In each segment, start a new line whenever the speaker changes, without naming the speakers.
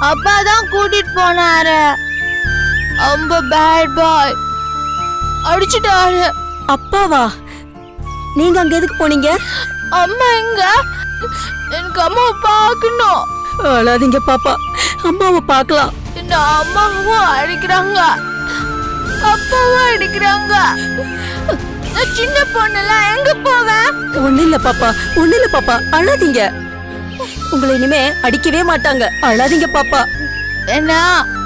அப்பா தான் கூட்டிட்டு போனாரு. ரொம்ப பேட் பாய், அடிச்சுட்டாரு.
அப்பாவா? நீங்க அங்க எதுக்கு போனீங்க?
அம்மா எங்க? எனக்கு அம்மாவை பார்க்கணும்.
அழாதீங்க பாப்பா, அம்மாவை பார்க்கலாம்.
இந்த அம்மாவும் அடிக்கிறாங்க, அப்பாவும் அடிக்கிறாங்க. நான் சின்ன பொண்ணுலாம் எங்க போவேன்?
ஒண்ணு இல்ல பாப்பா, ஒண்ணு இல்ல பாப்பா, அழாதீங்க. உங்களை இனிமே அடிக்கவே மாட்டாங்க. அழாதீங்க பாப்பா.
என்ன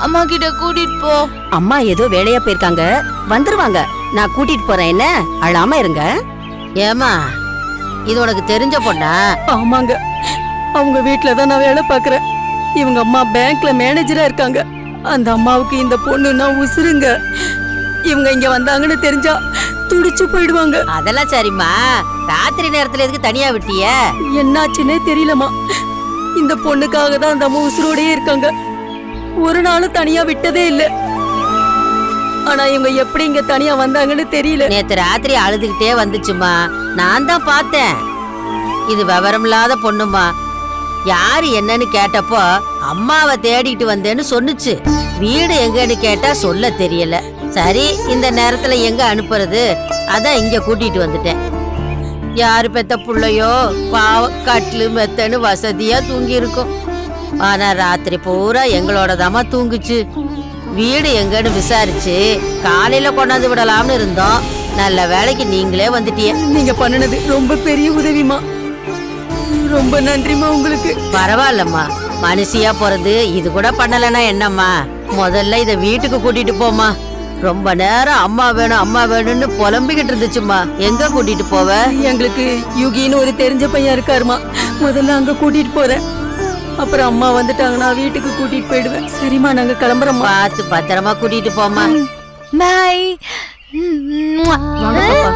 அம்மா கிட்ட கூட்டிட்டு போ.
அம்மா ஏதோ வேலையா போயிருக்காங்க, வந்துருவாங்க. நான் கூட்டிட்டு போறேன், என்ன அழாம இருங்க.
ஏமா, இது உனக்கு தெரிஞ்ச பொண்ணா?
ஆமாங்க, அவங்க வீட்டுலதான் நான் வேலை பாக்குறேன். இவங்க அம்மா பேங்க்ல மேனேஜரா இருக்காங்க. அந்த அம்மாவுக்கு இந்த பொண்ணுன்னா உசுருங்க. இவங்க இங்க வந்தாங்கன்னு தெரிஞ்சா துடிச்சு போயிடுவாங்க.
அதெல்லாம் சரிம்மா, ராத்திரி நேரத்துல எதுக்கு தனியா விட்டிய?
என்னாச்சுன்னே தெரியலமா. இந்த பொண்ணுக்காக தான் அந்த அம்மா உசுரோடயே இருக்காங்க. ஒரு நாளும் தனியா விட்டதே இல்ல. ஆனா இவங்க எப்படி இங்க தனியா வந்தாங்கன்னு தெரியல.
நேத்து ராத்திரி அழுதுகிட்டே வந்துச்சுமா, நான் தான் பார்த்தேன். இது விவரம் இல்லாத பொண்ணுமா. யாரு என்னன்னு கேட்டப்போ அம்மாவை தேடிட்டு வந்தேன்னு சொன்னுச்சு. வீடு எங்கன்னு கேட்டா சொல்ல தெரியல. சரி, இந்த நேரத்துல எங்க அனுப்புறது, அதான் இங்க கூட்டிட்டு வந்துட்டேன். யாரு பெத்த புள்ளையோ பாவ, கட்லு மெத்தன்னு வசதியா தூங்கி இருக்கும். ஆனா ராத்திரி பூரா எங்களோட தாமா தூங்குச்சு. வீடு எங்கன்னு விசாரிச்சு காலையில கொண்டாந்து விடலாம்னு இருந்தோம். நல்ல வேலைக்கு நீங்களே வந்துட்டிய.
நீங்க பண்ணுனது ரொம்ப பெரிய உதவிமா. ரொம்ப நன்றிமா உங்களுக்கு.
பரவாயில்லம்மா, மனுஷியா போறது இது கூட பண்ணலன்னா என்னம்மா? முதல்ல இத வீட்டுக்கு கூட்டிட்டு போமா. ரொம்ப நேரம் அம்மா வேணும் அம்மா வேணும்னு புலம்பிக்கிட்டு இருந்துச்சுமா. எங்க கூட்டிட்டு போவ?
எங்களுக்கு யுகின்னு ஒரு தெரிஞ்ச பையன் இருக்காருமா. முதல்ல அங்க கூட்டிட்டு போறேன். அப்புறம் அம்மா வந்துட்டாங்கன்னா வீட்டுக்கு கூட்டிட்டு போயிடுவேன். சரிம்மா, நாங்க கிளம்புறோம்.
பார்த்து பத்திரமா கூட்டிட்டு போமா.
பாய்.
வாங்க பாப்பா.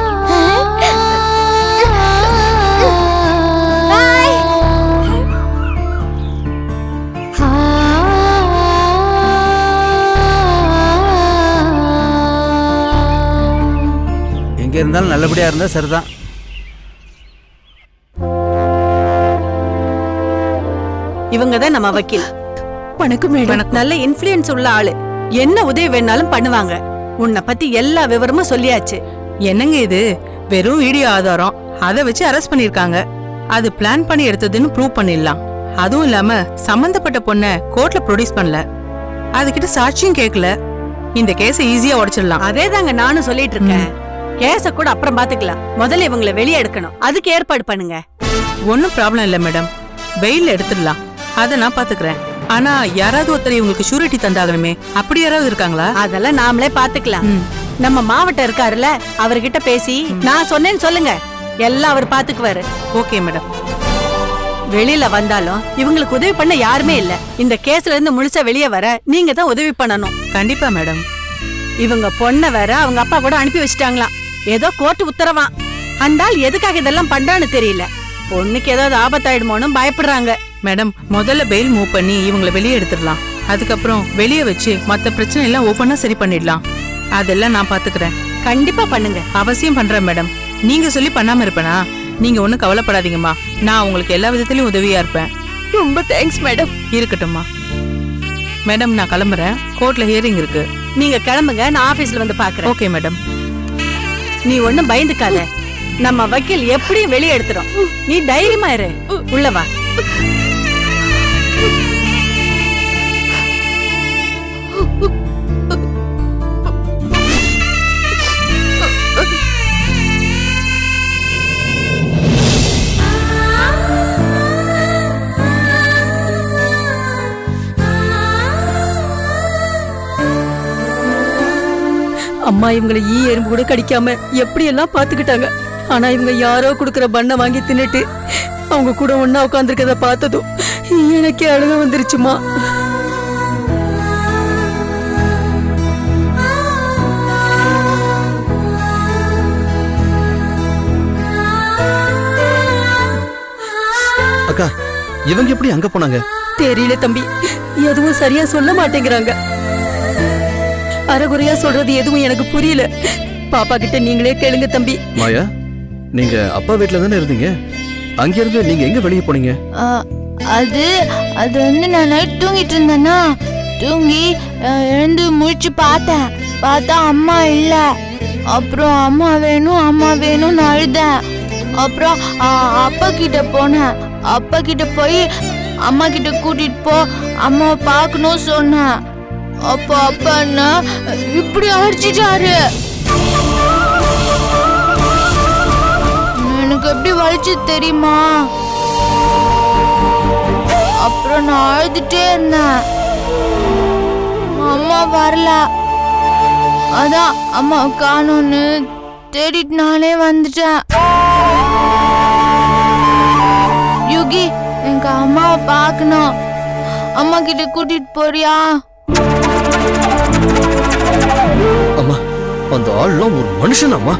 எங்க இருந்தாலும் நல்லபடியா இருந்தா சரிதான்.
இவங்க தான் நம்ம வக்கீல்.
வணக்கம் மேடம்.
நல்ல இன்ஃப்ளூயன்ஸ் உள்ள ஆளு. என்ன உதவி வேணாலும் பண்ணுவாங்க. உன்னை பத்தி எல்லா விவரமும் சொல்லியாச்சு.
என்னங்க இது? வெறும் வீடியோ ஆதாரம், அதை வச்சு அரெஸ்ட் பண்ணிருக்காங்க. அது பிளான் பண்ணி எடுத்ததுன்னு ப்ரூவ் பண்ணிடலாம். அதுவும் இல்லாம சம்பந்தப்பட்ட பொண்ண கோர்ட்ல ப்ரொடியூஸ் பண்ணல, அதுகிட்ட சாட்சியும் கேட்கல. இந்த கேஸை ஈஸியா உடைச்சிடலாம்.
அதே தாங்க நானும் சொல்லிட்டு இருக்கேன். கேஸ கூட அப்புறம் பாத்துக்கலாம். முதல்ல இவங்களை வெளியே எடுக்கணும். அதுக்கு ஏற்பாடு பண்ணுங்க.
ஒன்னும் ப்ராப்ளம் இல்ல மேடம், வெயில்ல எடுத்துடலாம். அதை நான் பாத்துக்கிறேன். ஆனா யாராவது ஒருத்தர் இவங்களுக்கு ஷூரிட்டி தந்தாகணுமே, அப்படி யாராவது இருக்காங்களா?
அதெல்லாம் நாமளே பாத்துக்கலாம். நம்ம மாவட்டம் இருக்காருல்ல, அவர்கிட்ட பேசி நான் சொன்னேன்னு சொல்லுங்க, எல்லாம் அவர் பாத்துக்குவாரு.
Okay madam.
வெளியில வந்தாலும் இவங்களுக்கு உதவி பண்ண யாருமே இல்ல. இந்த கேஸ்ல இருந்து முழுசா வெளியே வர நீங்க தான் உதவி பண்ணணும்.
கண்டிப்பா மேடம்.
இவங்க பொண்ண வேற அவங்க அப்பா கூட அனுப்பி வச்சிட்டாங்களாம். ஏதோ கோர்ட் உத்தரவா. அந்த ஆள் எதுக்காக இதெல்லாம் பண்றான்னு தெரியல. பொண்ணுக்கு ஏதாவது ஆபத்தாயிடுமோன்னு பயப்படுறாங்க.
மேடம், முதல்ல பெயில் மூவ் பண்ணி இவங்களை வெளியே எடுத்துடலாம். அதுக்கப்புறம் வெளியே வச்சு மத்த பிரச்சனை எல்லாம் ஒவ்வொன்னா சரி பண்ணிடலாம். அதெல்லாம் நான் பாத்துக்கிறேன்.
கண்டிப்பா பண்ணுங்க.
அவசியம் பண்றேன் மேடம். நீங்க சொல்லி பண்ணாம இருப்பேனா? நீங்க ஒண்ணும் கவலைப்படாதீங்கம்மா, நான் உங்களுக்கு எல்லா விதத்திலயும் உதவியா இருப்பேன்.
ரொம்ப தேங்க்ஸ் மேடம்.
இருக்கட்டும்மா. மேடம், நான் கிளம்புறேன். கோர்ட்ல ஹியரிங் இருக்கு.
நீங்க கிளம்புங்க, நான் ஆபீஸ்ல வந்து பாக்குறேன்.
Okay madam.
நீ ஒண்ணும் பயந்துக்காத. நம்ம வக்கீல் எப்படியும் வெளியே எடுத்துரும். நீ தைரியமா இரு. உள்ள வா.
அம்மா இவங்களை எறும்பு கூட கடிக்காம எப்படி எல்லாம் பாத்துக்கிட்டாங்க. ஆனா இவங்க யாரோ குடுக்கற பண்ண வாங்கி தின்னுட்டு அவங்க கூட ஒன்னா உட்காந்துருக்கத பார்த்ததும் எனக்கே அழுக வந்துருச்சுமா.
அக்கா, இவங்க எப்படி அங்க போனாங்க?
தெரியல தம்பி, எதுவும் சரியா சொல்ல மாட்டேங்கிறாங்க. அரைகுறையா சொல்றது எதுவும் எனக்கு புரியல. பாப்பா கிட்ட நீங்களே கேளுங்க தம்பி.
மாயா, நீங்க அப்பா வீட்ல தானே இருந்தீங்க? அங்க இருந்து நீங்க எங்க வெளியே போனீங்க?
அது அது வந்து நான் நைட் தூங்கிட்டு இருந்தேன்னா தூங்கி எழுந்து முழிச்சு பார்த்தா அம்மா இல்ல. அப்புறம் அம்மா வேணும்னு அழுதேன். அப்புறம் அப்பா கிட்ட போனேன். அப்பா கிட்ட போய் அம்மா கிட்ட கூட்டிட்டு போ, அம்மாவை பார்க்கணும் சொன்னேன். அப்போ அப்பா என்ன இப்படி அடிச்சிட்டாரு. எனக்கு எப்படி வலிச்சு தெரியுமா? அப்புறம் நான் அழுதுட்டே இருந்தேன். அம்மா வரல. அதான் அம்மா காணோன்னு தேடிட்டு நானே வந்துட்டேன். யுகி, எங்க அம்மாவை பார்க்கணும். அம்மா கிட்ட கூட்டிட்டு போறியா?
அம்மா, அந்த ஆள்லாம் ஒரு மனுஷன் அம்மா.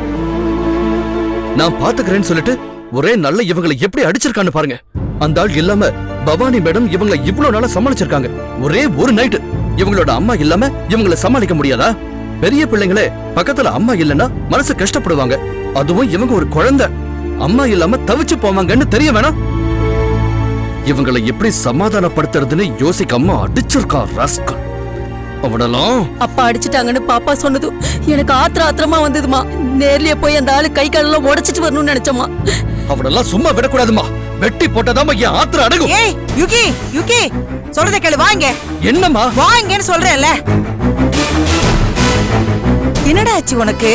நான் பாத்துக்கிறேன்னு சொல்லிட்டு ஒரே நல்ல இவங்களை எப்படி அடிச்சிருக்கான்னு பாருங்க. அந்த ஆள் இல்லாம பவானி மேடம் இவங்களை இவ்வளவு நாளா சமாளிச்சிருக்காங்க. ஒரே ஒரு நைட்டு இவங்களோட அம்மா இல்லாம இவங்களை சமாளிக்க முடியாதா? பெரிய பிள்ளைங்களே பக்கத்துல அம்மா இல்லைன்னா மனசு கஷ்டப்படுவாங்க. அதுவும் இவங்க ஒரு குழந்தை, அம்மா இல்லாம தவிச்சு போவாங்கன்னு தெரிய வேணாம். இவங்களை எப்படி சமாதானப்படுத்துறதுன்னு யோசிக்காம அடிச்சிருக்கா ராஸ்கல். அவனெல்லாம்
அப்பா அடிச்சிட்டாங்கன்னு பாப்பா சொன்னதும் எனக்கு ஆத்திரமா வந்ததுமா. நேர்லயே போய் அந்த ஆளு கை காலெல்லாம் உடைச்சிட்டு வரணும்னு நினைச்சோமா.
அவனெல்லாம் சும்மா விடக்கூடாதுமா. வெட்டி போட்டதாம என் ஆத்திரம் அடங்கும்.
ஏய் யுகி சொல்றத கேளு. வாங்க.
என்னம்மா?
வாங்கன்னு சொல்றேன்ல. என்னடா ஆச்சு உனக்கு?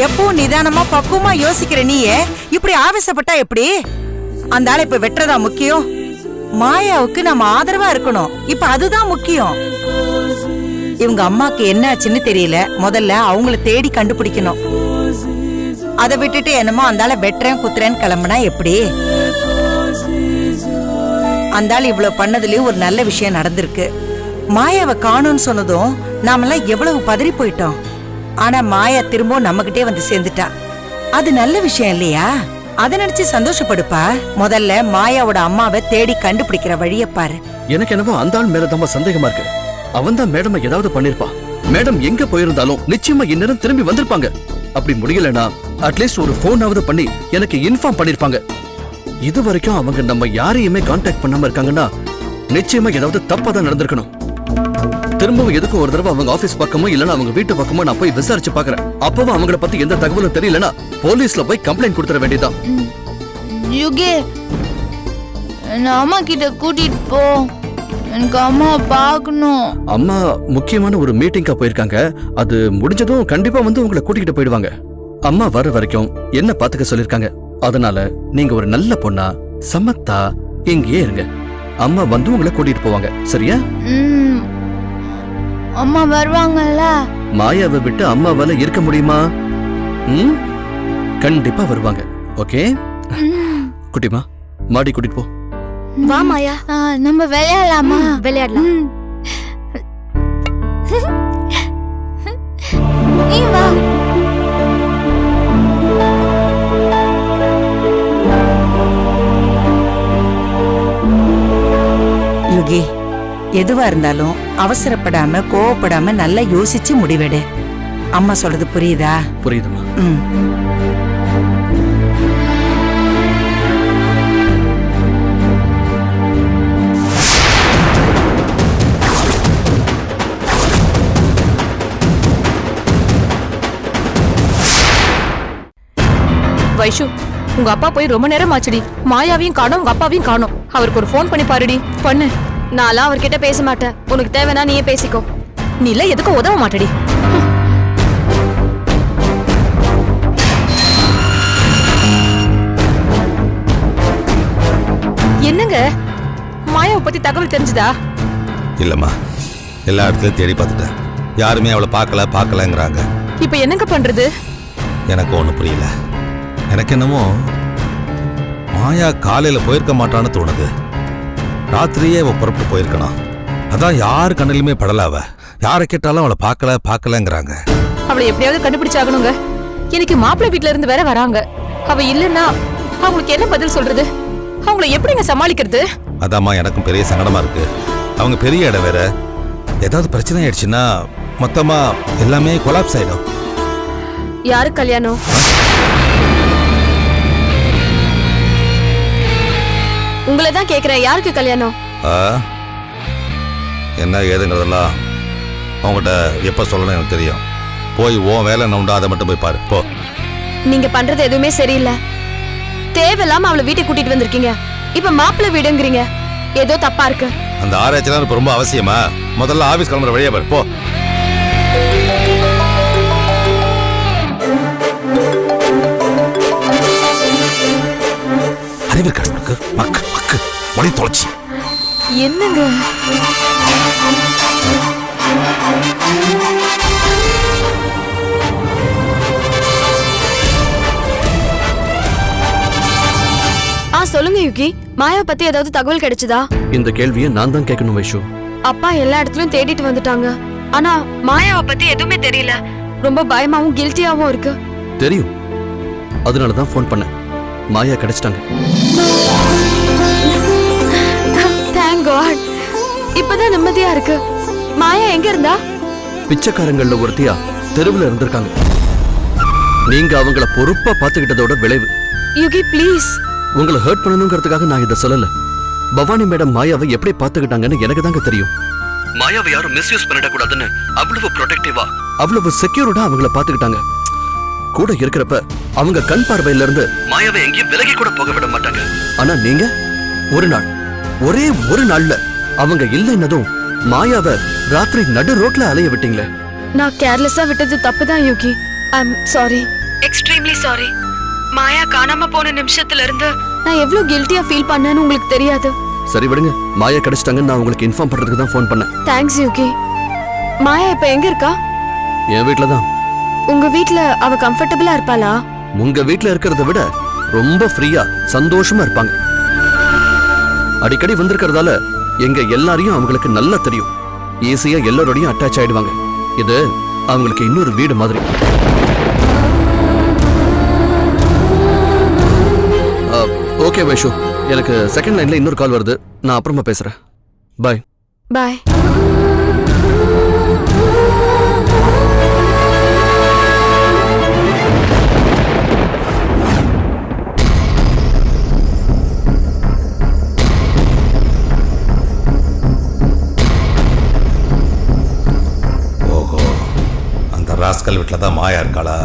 எப்போ நிதானமா பக்குவமா யோசிக்கிற நீயே இப்படி ஆவேசப்பட்டா எப்படி? அந்த ஆளை இப்ப வெட்டுறதா முக்கியம்? மாயாவுக்கு நம்ம ஆதரவா இருக்கணும். இப்ப அதுதான் முக்கியம். இவங்க அம்மாக்கு என்ன ஆச்சுன்னு தெரியல. முதல்ல அவங்கள தேடி கண்டுபிடிக்கணும். அதை விட்டுட்டு என்னமோ அந்த ஆளை வெட்டுறேன் குத்துறேன்னு கிளம்புனா எப்படி? அந்த ஆள் இவ்வளவு பண்ணதுலயும் ஒரு நல்ல விஷயம் நடந்திருக்கு. மாயாவை காணும்னு சொன்னதும் நாமெல்லாம் எவ்வளவு பதறி போயிட்டோம். ஆனா மாயா திரும்ப நம்மகிட்டே வந்து சேர்ந்துட்டா. அது நல்ல விஷயம் இல்லையா? அதை நினைச்சு சந்தோஷப்படுப்பா. முதல்ல மாயாவோட அம்மாவை தேடி கண்டுபிடிக்கிற வழிய பாரு.
எனக்கு என்னவோ அந்த ஆள் மேலதான் சந்தேகமா இருக்கு. அவன் தான் மேடம் ஏதாவது பண்ணிருப்பா. மேடம் எங்க போயிருந்தாலும் நிச்சயமா இந்நேரம் திரும்பி வந்திருப்பாங்க. அப்படி முடியலனா அட்லீஸ்ட் ஒரு போனாவது பண்ணி எனக்கு இன்ஃபார்ம் பண்ணிருப்பாங்க. இது வரைக்கும் அவங்க நம்ம யாரையுமே கான்டாக்ட் பண்ணாம இருக்காங்கன்னா நிச்சயமா ஏதாவது தப்பா தான் நடந்திருக்கணும். திரும்பவும் எதுக்கும் ஒரு தடவை அவங்க ஆபீஸ் பக்கமோ இல்லனா அவங்க வீட்டு பக்கமோ நான் போய் விசாரிச்சு பாக்குறேன். அப்பவும் அவங்கள பத்தி எந்த தகவலும் தெரியலனா போலீஸ்ல போய் கம்ப்ளைண்ட் கொடுத்துற வேண்டியதான்.
யுகி, என்ன அம்மா கிட்ட கூட்டிட்டு போ. எனக்கு அம்மா பார்க்கணும்.
அம்மா முக்கியமான ஒரு மீட்டிங்கா போயிருக்காங்க. அது முடிஞ்சதும் கண்டிப்பா வந்து உங்களை கூட்டிகிட்டு போயிடுவாங்க. அம்மா வர வரைக்கும் என்ன பாத்துக்க சொல்லிருக்காங்க. அதனால நீங்க ஒரு நல்ல பொண்ணா சமத்தா இங்கேயே இருங்க. அம்மா வந்து உங்களை கூட்டிட்டு போவாங்க. சரியா?
அம்மா வருவாங்கல்ல?
மாயாவை விட்டு அம்மாவால இருக்க முடியுமா? கண்டிப்பா வருவாங்க. ஓகே குட்டிமா, மாடி கூட்டிட்டு போ.
வா மாயா, நம்ம விளையாடலாமா? விளையாடலாம். நீ வா.
யுகி, எதுவா இருந்தாலும் அவசரப்படாம கோவப்படாம நல்லா யோசிச்சு முடிவெடு. அம்மா சொல்றது புரியுதா?
புரியுதுமா.
வைஷு, உங்க அப்பா போய் ரொம்ப நேரம் ஆச்சுடி. மாயாவையும் காணோம், உங்க அப்பாவையும் காணோம். அவருக்கு ஒரு ஃபோன் பண்ணி பாருடி. பண்ணு.
நான்லாம் அவர்கிட்ட பேச மாட்டேன். உனக்கு தேவைன்னா நீயே பேசிக்கோ.
நீ இல்ல எதுக்கும் உதவ மாட்டடி. என்னங்க, மாயாவை பத்தி தகவல் தெரிஞ்சுதா?
இல்லம்மா, எல்லா இடத்துலயும் தேடி பார்த்துட்டேன். யாருமே அவளை பார்க்கலங்கிறாங்க.
இப்ப என்னங்க பண்றது?
எனக்கு ஒன்றும் புரியல. எனக்கு என்னமோ மாயா காலையில போயிருக்க மாட்டான்னு தோணுது. ராத்திரியே அவ புறப்பட்டு போயிருக்கணும். அதான் யாரு கண்ணிலுமே படல. அவ யாரை கேட்டாலும் அவளை பார்க்கலங்கிறாங்க.
அவளை எப்படியாவது கண்டுபிடிச்சாகணுங்க. இன்னைக்கு மாப்பிள்ளை வீட்டுல இருந்து வேற வராங்க. அவ இல்லன்னா அவங்களுக்கு என்ன பதில் சொல்றது? அவங்கள எப்படிங்க சமாளிக்கிறது?
அதாம்மா எனக்கும் பெரிய சங்கடமா இருக்கு. அவங்க பெரிய இடம் வேற. ஏதாவது பிரச்சனை ஆயிடுச்சுன்னா மொத்தமா எல்லாமே கொலாப்ஸ் ஆயிடும்.
யாரு கல்யாணம்?
உங்களை தான் கேக்குறேன், யாருக்கு கல்யாணம்?
ஆ? என்ன ஏதுங்கிறதெல்லாம் அவங்ககிட்ட எப்ப சொல்லணும் எனக்கு தெரியும். போய் உன் வேலை என்ன உண்டா அதை மட்டும் போய் பாரு போ.
நீங்க பண்றது எதுவுமே சரியில்லை. தேவையில்லாம அவளை வீட்டுக்கு கூட்டிட்டு வந்திருக்கீங்க. இப்ப மாப்பிள்ளை வீடுங்கிறீங்க. ஏதோ தப்பா இருக்கு.
அந்த ஆராய்ச்சிலாம் இப்ப ரொம்ப அவசியமா? முதல்ல ஆபீஸ் கிளம்புற வழியா பாரு போ. அறிவிருக்காடு உனக்கு? மக்கு மக்கு வழி தொலைச்சி.
என்னங்க? சொல்லுங்க யுகி, மாயா பத்தி ஏதாவது தகவல் கிடைச்சதா?
இந்த கேள்வியை நான் தான் கேட்கணும் வைஷு.
அப்பா எல்லா இடத்துலயும் தேடிட்டு வந்துட்டாங்க. ஆனா மாயாவை பத்தி எதுவுமே தெரியல. ரொம்ப பயமாவும் கில்ட்டியாவும் இருக்கு.
தெரியும், அதனாலதான் ஃபோன் பண்ணேன். மாயா கிடைச்சிட்டாங்க.
Thank God. இப்பதான் நிம்மதியா இருக்கு. மாயா எங்க இருந்தா?
பிச்சைக்காரங்கள்ல ஒருத்தியா தெருவுல இருந்திருக்காங்க. நீங்க அவங்கள பொறுப்பா பாத்துக்கிட்டதோட விளைவு.
Yuqi please.
உங்களை ஹர்ட் பண்ணணுங்கிறதுக்காக நான் இதை சொல்லல. பவானி மேடம் மாயாவை எப்படி பாத்துக்கிட்டாங்கன்னு எனக்கு தாங்க தெரியும். மாயாவை யாரும் மிஸ்யூஸ் பண்ணிடக்கூடாதுன்னு அவ்வளவு ப்ரொடெக்டிவா, அவ்வளவு செக்யூர்டா அவங்கள பாத்துக்கிட்டாங்க. கூட இருக்கிறப்ப அவங்க கண் பார்வையில இருந்து மாயாவை எங்கேயும் விலகி கூட போக விட மாட்டாங்க. ஆனா நீங்க ஒரு நாள், ஒரே ஒரு நாள்ல அவங்க இல்லைன்னதும் மாயாவை ராத்திரி நடு ரோட்ல அலைய விட்டீங்களே.
நான் கேர்லெஸ்ஸா விட்டது தப்புதான் Yugi. I am sorry, extremely sorry. Maya காணாம போன நிமிஷத்துல இருந்து நான் எவ்வளவு கில்ட்டியா ஃபீல் பண்ணேன்னு உங்களுக்கு தெரியாது.
சரி விடுங்க, மாயா கிடைச்சிட்டாங்கன்னு நான் உங்களுக்கு இன்ஃபார்ம் பண்றதுக்கு தான் ஃபோன் பண்ணேன்.
Thanks Yuqi. மாயா இப்ப எங்க இருக்கா?
என் வீட்ல தான்.
உங்க வீட்ல அவ கம்ஃபர்டபிளா இருப்பாளா?
உங்க வீட்ல இருக்கிறத விட ரொம்ப ஃப்ரீயா சந்தோஷமா இருப்பாங்க. அடிக்கடி வந்திருக்கிறதால எங்க எல்லாரையும் அவங்களுக்கு நல்லா தெரியும். ஈஸியா எல்லாரோடையும் அட்டாச் ஆயிடுவாங்க. இது அவங்களுக்கு இன்னொரு வீடு மாதிரி. ஓகே வைஷு, எனக்கு செகண்ட் லைன்ல இன்னொரு கால் வருது. நான் அப்புறமா பேசுறேன். பாய்.
பாய்.
ஓஹோ, அந்த ராஸ்கல் வீட்டில் தான் மாயா இருக்காளா?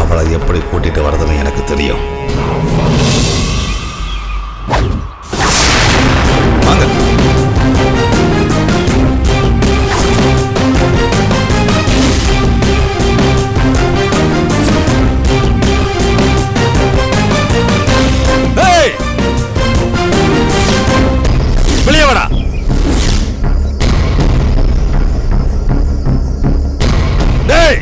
அவளை எப்படி கூட்டிட்டு வர்றதுன்னு எனக்கு தெரியும். வாங்க. வெளியே வாடா. டேய்,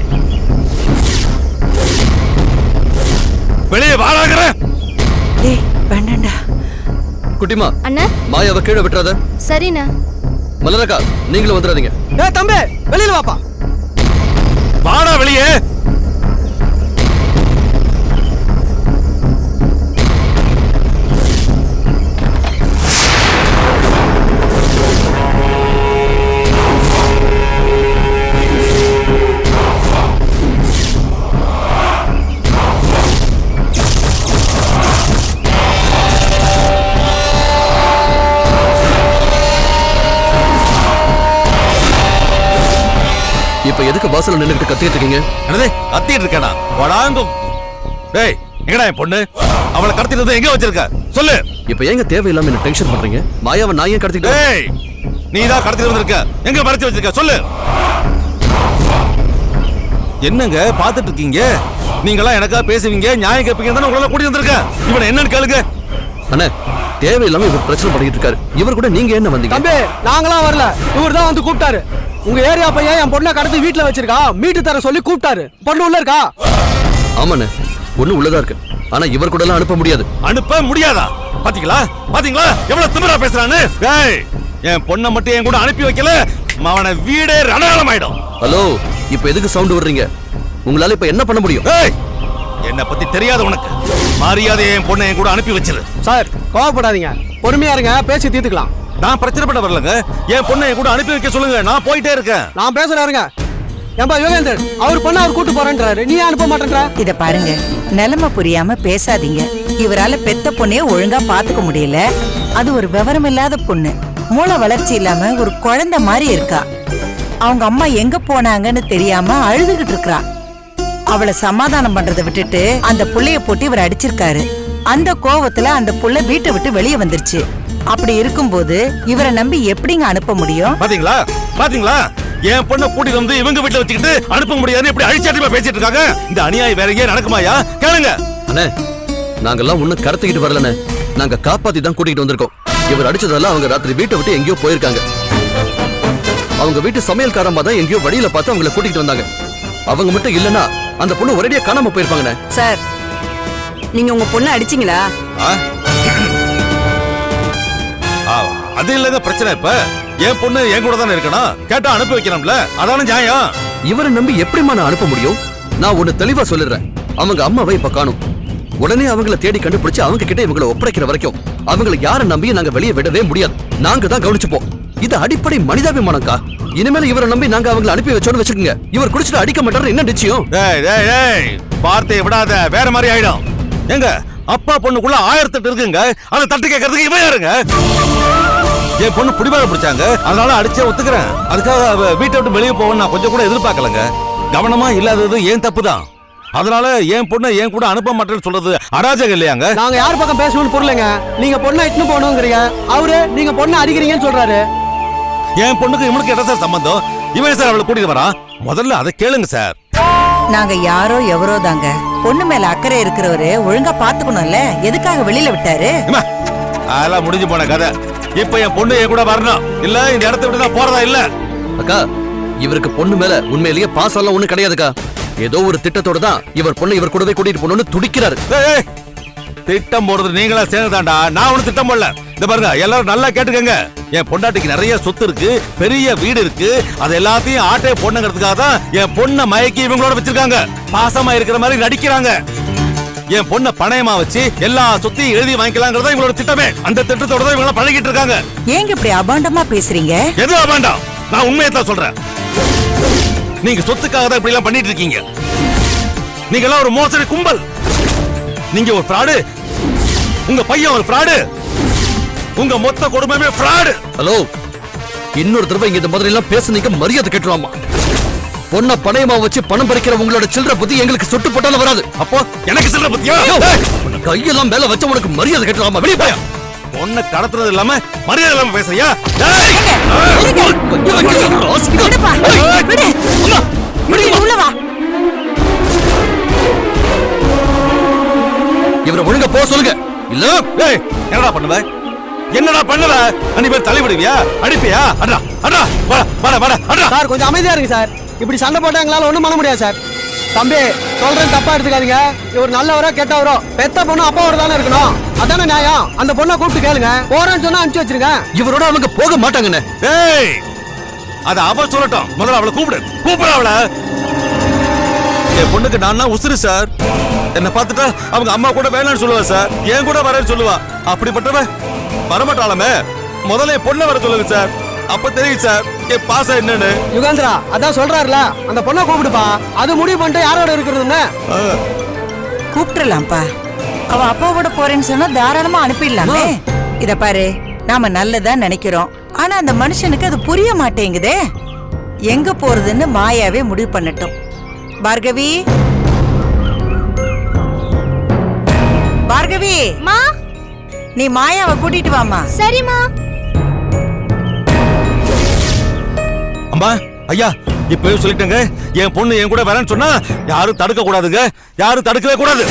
வெளியே வாடாங்கற.
டேய் வேண்டாம்டா.
குட்டிமா,
அண்ணா
மாயாவை கீழே விட்டுறாத.
சரிண்ணா.
மலரக்கா, நீங்களும் வந்துடாதீங்க.
ஏய் தம்பி, வெளியில வாப்பா.
வாடா வெளியே.
இப்ப எதுக்கு வாசல்ல நின்னுட்டு கத்திட்டு இருக்கீங்க?
என்னது கத்திட்டு இருக்கேனா? வடாங்க. டேய், எங்கடா என் பொண்ணு? அவளை கடத்திட்டு எங்க வச்சிருக்க? சொல்லு.
இப்ப ஏங்க தேவையில்லாம என்ன டென்ஷன் பண்றீங்க? மாயாவை நான் ஏன் கடத்திட்டேன்?
டேய், நீ தான் கடத்திட்டு வந்திருக்க. எங்க மறைச்சு வச்சிருக்க? சொல்லு. என்னங்க பாத்துட்டு இருக்கீங்க? நீங்களா எனக்கா பேசுவீங்க, நியாயம் கேட்பீங்க தானே உங்களை கூட்டி வந்திருக்க. இவனை என்னன்னு கேளுங்க.
அண்ணே, தேவையில்லாம இவர் பிரச்சனை பண்ணிட்டு இருக்காரு. இவர் கூட நீங்க என்ன வந்தீங்க?
தம்பி, நாங்களாம் வரல. இவர் தான் வந்து கூப்பிட்டாரு. உங்க ஏரியா பையன் என் பொண்ணை கடத்தி வீட்டுல வச்சிருக்கா, மீட்டு தர சொல்லி கூப்பிட்டாரு. பொண்ணு உள்ள இருக்கா?
ஆமாண்ணே, பொண்ணு உள்ளதா இருக்கு. ஆனா இவர் கூட எல்லாம் அனுப்ப முடியாது.
அனுப்ப முடியாதா? பாத்தீங்களா பாத்தீங்களா எவ்வளவு திமிரா பேசுறான்னு? டேய், என் பொண்ணை மட்டும் என் கூட அனுப்பி வைக்கல, அவனை வீடே ரணகாலம் ஆயிடும்.
ஹலோ, இப்ப எதுக்கு சவுண்ட் விடுறீங்க? உங்களால இப்ப என்ன பண்ண முடியும்?
டேய், என்ன பத்தி தெரியாது உனக்கு. மரியாதை என் பொண்ணை என் கூட அனுப்பி வச்சிரு.
சார், கோவப்படாதீங்க, பொறுமையா இருங்க, பேசி தீர்த்துக்கலாம்.
நான் பிரச்சனை பண்ண வரலங்க. என் பொண்ணை என் கூட அனுப்பி வைக்க சொல்லுங்க, நான் போயிட்டே இருக்கேன்.
நான் பேசுறேன் இருங்க. ஏன்பா யோகேந்தர் அவர் பொண்ணு அவர் கூட்டு போறேன்றாரு, நீ ஏன் அனுப்ப மாட்டேன்ற?
இத பாருங்க, நிலைமை புரியாம பேசாதீங்க. இவரால பெத்த பொண்ணையே ஒழுங்கா பாத்துக்க முடியல. அது ஒரு விவரம் இல்லாத பொண்ணு, மூளை வளர்ச்சி இல்லாம ஒரு குழந்தை மாதிரி இருக்கா. அவங்க அம்மா எங்க போனாங்கன்னு தெரியாம அழுதுகிட்டு இருக்கா. அவளை சமாதானம் பண்றதை விட்டுட்டு அந்த புள்ளைய போட்டு இவர் அடிச்சிருக்காரு. அந்த கோவத்துல அந்த புள்ள வீட்டை விட்டு வெளியே வந்துருச்சு. அப்படி இருக்கும்போது இவரை நம்பி எப்படிங்க அனுப்ப முடியும்?
பாத்தீங்களா பாத்தீங்களா, என் பொண்ணை கூட்டிட்டு வந்து இவங்க வீட்டுல வச்சுக்கிட்டு அனுப்ப முடியாதுன்னு எப்படி அழிச்சாட்டிமா பேசிட்டு இருக்காங்க. இந்த அநியாயம் வேற எங்கேயும் நடக்குமாயா? கேளுங்க
அண்ணே, நாங்கெல்லாம் ஒண்ணு கடத்திக்கிட்டு வரலண்ணே, நாங்க காப்பாத்தி தான் கூட்டிட்டு வந்திருக்கோம். இவர் அடிச்சதால அவங்க ராத்திரி வீட்டை விட்டு எங்கேயோ போயிருக்காங்க. அவங்க வீட்டு சமையல்காரமா தான் எங்கேயோ வழியில பார்த்து அவங்கள கூட்டிட்டு வந்தாங்க. அவங்க மட்டும் இல்லனா அந்த பொண்ணு ஒரேடியா காணாம போயிருப்பாங்கண்ணே.
சார், நீங்க உங்க பொண்ணை அடிச்சீங்களா?
அது இல்லங்க பிரச்சனை. இப்ப என் பொண்ணு என் கூட தானே இருக்கணும், கேட்டா அனுப்பி வைக்கணும்ல, அதான நியாயம்.
இவரை நம்பி எப்படிமா நான் அனுப்ப முடியும்? நான் ஒண்ணு தெளிவா சொல்லிடுறேன், அவங்க அம்மாவை இப்ப காணும். உடனே அவங்கள தேடி கண்டுபிடிச்சு அவங்க கிட்ட இவங்களை ஒப்படைக்கிற வரைக்கும் அவங்களை யாரை நம்பி நாங்க வெளியே விடவே முடியாது. நாங்க தான் கவனிச்சுப்போம். இது அடிப்படை மனிதாபிமானம்க்கா. இனிமேல இவரை நம்பி நாங்க அவங்களை அனுப்பி வச்சோன்னு வச்சுக்கோங்க, இவர் குடிச்சிட்டு அடிக்க மாட்டாரு என்ன நிச்சயம்?
வார்த்தையை விடாத, வேற மாதிரி ஆயிடும். எங்க அப்பா பொண்ணுக்குள்ள 1008 இருக்குங்க, அதை தட்டு கேட்கறதுக்கு இவன் யாருங்க? என் பொண்ணு பிடிவாத பிடிச்சாங்க, அதனால அடிச்சே ஒத்துக்கிறேன். அதுக்காக வீட்டை விட்டு வெளியே போக நான் கொஞ்சம் கூட எதிர்பார்க்கலங்க. கவனமா இல்லாதது ஏன் தப்பு தான். அதனால என் பொண்ணை என் கூட அனுப்ப மாட்டேன்னு சொல்றது அராஜகம் இல்லையாங்க?
நாங்க யார் பக்கம் பேசணும்னு புரியலங்க. நீங்க பொண்ணை இட்டுன்னு போகணுங்கிறீங்க, அவரு நீங்க பொண்ணை அடிக்கிறீங்கன்னு சொல்றாரு.
என் பொண்ணுக்கு இவனுக்கு என்ன சார் சம்பந்தம்? இவன் சார் அவளை கூட்டிட்டு வரான். முதல்ல அதை கேளுங்க சார்.
நாங்க யாரோ எவரோ தாங்க. பொண்ணு மேல அக்கறை இருக்கிறவரு ஒழுங்கா பாத்துக்கணும்ல, எதுக்காக வெளியில விட்டாரு?
அதெல்லாம் முடிஞ்சு போன கதை. இப்ப என் பொண்ணு என் கூட வரணும், இல்ல இந்த இடத்த விட்டு தான் போறதா இல்ல.
அக்கா, இவருக்கு பொண்ணு மேல உண்மையிலேயே பாசம் எல்லாம் ஒண்ணு கிடையாதுக்கா. ஏதோ ஒரு திட்டத்தோட தான் இவர் பொண்ணு இவர் கூடவே கூட்டிட்டு போகணும்னு துடிக்கிறாரு.
திட்டம் போடுறது நீங்களா சேர்ந்துதான்டா, நான் ஒண்ணு திட்டம் போடல. இந்த பாருங்க, எல்லாரும் நல்லா கேட்டுக்கங்க. என் பொண்டாட்டிக்கு நிறைய சொத்து இருக்கு, பெரிய வீடு இருக்கு. அது எல்லாத்தையும் ஆட்டே பொண்ணுங்கிறதுக்காக தான் என் பொண்ணை மயக்கி இவங்களோட வச்சிருக்காங்க. பாசமா இருக்கிற மாதிரி நடிக்கிறாங்க. என் பொண்ணை பணயமா வச்சு எல்லா சொத்தையும் எழுதி வாங்கிக்கலாங்கிறதா இவங்களோட திட்டமே. அந்த திட்டத்தோட தான் இவங்க பழகிட்டு இருக்காங்க.
ஏங்க இப்படி அபாண்டமா பேசுறீங்க?
எது அபாண்டம்? நான் உண்மையை தான் சொல்றேன். நீங்க சொத்துக்காக தான் இப்படி எல்லாம் பண்ணிட்டு இருக்கீங்க. நீங்க எல்லாம் ஒரு மோசடி கும்பல். நீங்க ஒரு ஃப்ராடு, உங்க பையன் ஒரு ஃப்ராடு, உங்க மொத்த குடும்பமே ஃப்ராடு.
ஹலோ, இன்னொரு தடவை இங்க இந்த மாதிரி எல்லாம் பேசுனீங்க மரியாதை கேட்டுருவாமா. பொண்ண பணயமா வச்சு பணம் பறிக்கிற உங்களோட சில்லற புத்தி எங்களுக்கு சொட்டு போட்டாலும் வராது.
அப்போ எனக்கு சில்லற புத்தியா?
கையெல்லாம் மேல வச்ச உனக்கு மரியாதை கேட்டுருவாமா. வெளியே போயா.
பொண்ணை கடத்துறது இல்லாம மரியாதை இல்லாம பேசுறியா?
இவரை ஒழுங்கா போக சொல்லுங்க. இல்ல
என்னடா பண்ணுவ? என்னடா பண்ணுவ? அன்னி பேர் தலை விடுவியா? அடிப்பியா? அடா அடா வர வர அடா.
சார் கொஞ்சம் அமைதியா இருங்க சார். இப்படி சண்டை போட்டா எங்களால ஒண்ணும் பண்ண முடியாது சார். தம்பி சொல்றேன், தப்பா எடுத்துக்காதீங்க. இவர் நல்லவரோ கெட்டவரோ, பெத்த பொண்ணு அப்பாவோட தானே இருக்கணும், அதானே நியாயம். அந்த பொண்ணை கூப்பிட்டு கேளுங்க, போறேன்னு சொன்னா அனுப்பிச்சு வச்சிருங்க.
இவரோட அவங்க போக மாட்டாங்கண்ணே.
ஏய், அத அவ சொல்லட்டும். முதல்ல அவளை கூப்பிடு அவளை. என் பொண்ணுக்கு நான் உசுறு சார். என்ன பார்த்துட்டா அவங்க அம்மா கூட வேணான்னு சொல்லுவா சார், என் கூட வரேன்னு சொல்லுவா. அப்படிப்பட்டவ வரமாட்டாலுமே. முதல்ல என் பொண்ணை வர சொல்லுங்க சார், அப்ப தெரியும் சார் என் பாசம் என்னன்னு.
யுகேந்திரா அதான் சொல்றாருல, அந்த பொண்ணை கூப்பிடுப்பா. அது முடிவு பண்ணிட்டு யாரோட இருக்கிறதுன்னு
கூப்பிட்டுலாம்ப்பா. அவ அப்பாவோட போறேன்னு சொன்னா தாராளமா அனுப்பிடலாமே. இத பாரு, நாம நல்லதா நினைக்கிறோம், ஆனா அந்த மனுஷனுக்கு அது புரிய மாட்டேங்குதே. எங்க போறதுன்னு மாயாவே முடிவு பண்ணட்டும். பார்கவி, பார்கவி,
மா
நீ மாயாவை கூட்டிட்டு வாமா.
சரிம்மா.
அம்மா ஐயா, இப்பவே சொல்லிட்டேங்க, என் பொண்ணு என் கூட வரேன்னு சொன்னா யாரும் தடுக்க கூடாதுங்க, யாரும் தடுக்கவே கூடாது.